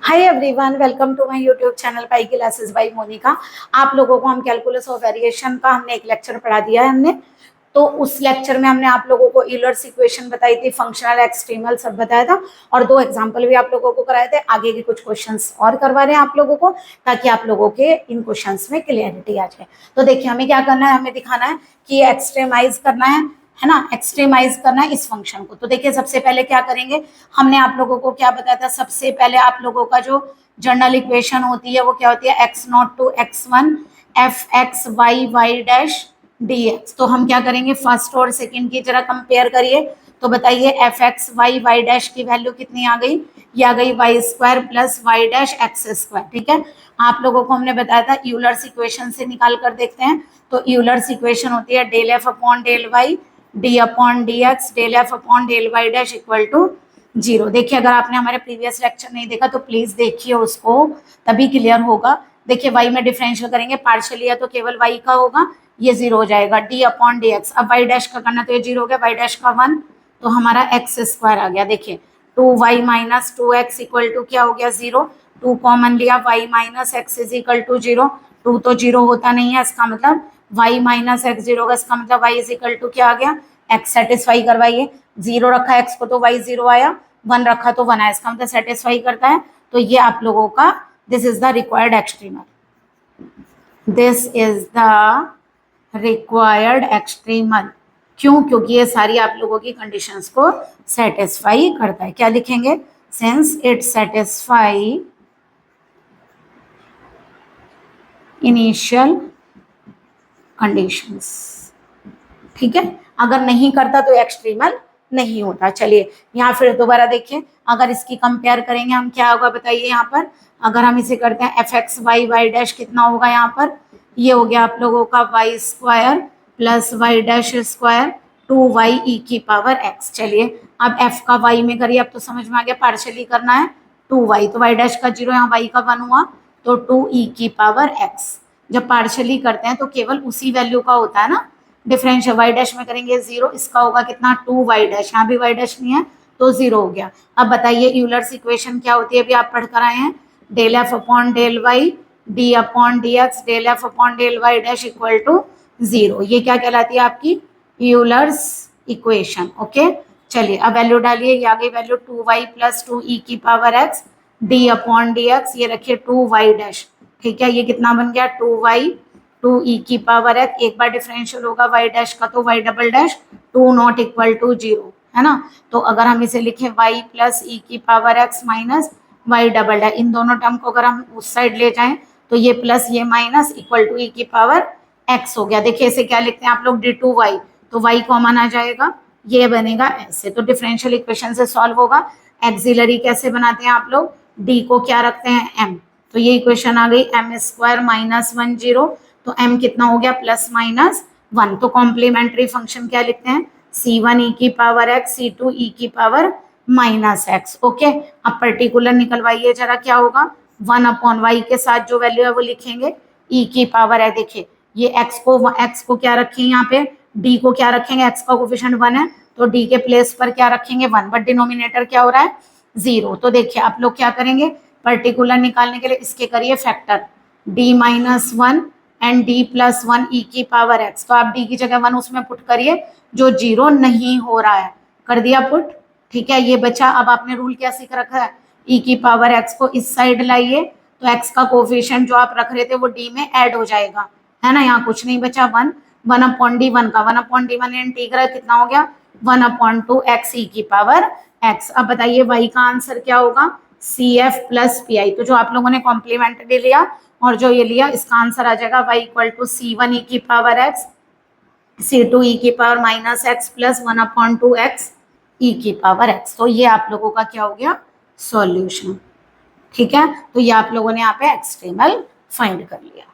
Hi everyone, welcome to my YouTube channel pi classes by Monika. आप लोगों को हम कैलकुलस ऑफ वेरिएशन का हमने एक लेक्चर पढ़ा दिया है हमने। तो उस लेक्चर में हमने आप लोगों को यूलर्स इक्वेशन बताई थी, फंक्शनल एक्सट्रीमल सब बताया था और दो एग्जांपल भी आप लोगों को कराए थे। आगे के कुछ क्वेश्चंस और करवा रहे हैं आप लोगों को ताकि आप लोगों के इन क्वेश्चंस में क्लियरिटी आ जाए। तो देखिए हमें क्या करना है, हमें दिखाना है कि एक्सट्रीमाइज करना है ना, एक्सट्रीमाइज करना है इस फंक्शन को। तो देखिए सबसे पहले क्या करेंगे, हमने आप लोगों को क्या बताया था, सबसे पहले आप लोगों का जो जनरल इक्वेशन होती है वो क्या होती है, x naught to x one f x y y dash d x. तो हम क्या करेंगे, फर्स्ट और सेकंड की जरा कंपेयर करिए। तो बताइए f x y y dash की वैल्यू कितनी आ गई, ये आ गई y square plus y dash x square. ठीक है, आप लोगों को हमने बताया था यूलर्स इक्वेशन से निकाल कर देखते हैं। तो यूलर्स इक्वेशन होती है del f upon del y d upon d x del f upon del y dash equal to zero. देखिए अगर आपने हमारे प्रीवियस लेक्चर नहीं देखा तो प्लीज देखिए उसको, तभी क्लियर होगा। देखिए वाई में डिफरेंशियल करेंगे, पार्शियल या तो केवल वाई का होगा, ये जीरो हो जाएगा डी अपॉन डी एक्स। अब वाई डैश का करना तो ये जीरो हो गया, वाई डैश का वन तो हमारा एक्स स्क्वायर आ गया। देखिए two y minus two x equal to क्या हो गया, जीरो। टू कॉमन लिया, y minus x is equal to zero. Two तो जीरो होता नहीं है, इसका मतलब वाई माइनस एक्स जीरो होगा, इसका मतलब वाई इज इक्वल टू क्या आ गया, एक्स। सेटिस्फाई करवाइए, जीरो रखा एक्स को तो वाई जीरो आया, वन रखा तो वन आया, इसका मतलब सेटिस्फाई करता है। तो ये आप लोगों का this is the required extremal, this is the required extremal. क्यों, क्योंकि ये सारी आप लोगों की कंडीशंस को सेटिस्फाई करता है। क्या लिखेंगे, since it satisfy initial conditions. ठीक है, अगर नहीं करता तो एक्सट्रीमल नहीं होता। चलिए यहाँ फिर दोबारा देखिए, अगर इसकी कंपेयर करेंगे हम क्या होगा बताइए। यहाँ पर अगर हम इसे करते हैं f x y y dash कितना होगा, यहाँ पर ये हो गया आप लोगों का y square plus y dash square two y e की पावर एक्स। चलिए अब एफ का वाई में करिए, अब तो समझ में आ गया, पार्शियली करना है टू वाई तो वाई डैश का जीरो, यहाँ वाई का वन हुआ तो टू ई की पावर एक्स। जब पार्शियली करते हैं तो केवल उसी वैल्यू का होता है ना डिफरेंशियल। वाई डैश में करेंगे जीरो, इसका होगा कितना, टू वाई डैश, यहाँ भी वाई डैश नहीं है तो जीरो हो गया। अब बताइए यूलर्स इक्वेशन क्या होती है, अभी आप पढ़ कर आए हैं, del f upon del y d upon d x del f upon del y dash equal to zero. ये क्या कहलाती है आपकी यूलर्स इक्वेशन। ओके चलिए अब वैल्यू डालिए, ये आ गई value two y plus two e की power x d upon d x, ये रखिए टू वाई डैश। ठीक है, ये कितना बन गया, टू वाई टू ई की पावर एक्स, एक बार डिफरेंशियल होगा वाई डैश का तो y double dash two not equal to zero, है ना। तो अगर हम इसे लिखें वाई प्लस ई की power x minus y double dash, इन दोनों टर्म को अगर हम उस साइड ले जाएं तो ये प्लस ये माइनस इक्वल टू ई की पावर एक्स हो गया। देखिए इसे क्या लिखते हैं आप लोग, डी टू वाई, तो वाई कॉमन आ जाएगा, ये बनेगा ऐसे। तो डिफरेंशियल इक्वेशन से सॉल्व होगा। एक्सिलरी कैसे बनाते हैं आप लोग, डी को क्या रखते हैं एम, तो ये इक्वेशन आ गई m square minus one zero, तो m कितना हो गया प्लस माइनस वन। तो कॉम्प्लीमेंट्री फंक्शन क्या लिखते हैं, सी वन ई की power x c two e की पावर माइनस एक्स। ओके अब पर्टिकुलर निकलवाइए जरा, क्या होगा, वन अपॉन वाई के साथ जो वैल्यू है वो लिखेंगे ई की पावर है। देखिए ये x को क्या रखेंगे, यहाँ पे d को क्या रखेंगे, x का कोफिशिएंट वन है तो d के प्लेस पर क्या रखेंगे वन, बट डिनोमिनेटर क्या हो रहा है जीरो। तो देखिए आप लोग क्या करेंगे, पर्टिकुलर निकालने के लिए इसके करिए factor d minus one and d plus one e की पावर एक्स। तो आप डी की जगह वन उसमें पुट करिए जो जीरो नहीं हो रहा है, कर दिया पुट। ठीक है ये बचा, अब आपने रूल क्या सीख रखा है, ई की पावर एक्स को इस साइड लाइए तो एक्स का कोफिशिएंट जो आप रख रहे थे वो डी में ऐड हो जाएगा, है ना। यहाँ कुछ नहीं बचा, one one upon d one का one upon d one integral कितना हो गया, one upon two x e की पावर एक्स। अब बताइए वाई का आंसर क्या होगा, c f plus p i. तो जो आप लोगों ने कॉम्प्लीमेंट्री लिया और जो ये लिया इसका आंसर आ जाएगा y equal to c one e की power x c two e की power minus x plus one upon two x e की पावर एक्स। तो ये आप लोगों का क्या हो गया, सॉल्यूशन। ठीक है, तो ये आप लोगों ने यहाँ पे एक्सट्रीमल फाइंड कर लिया।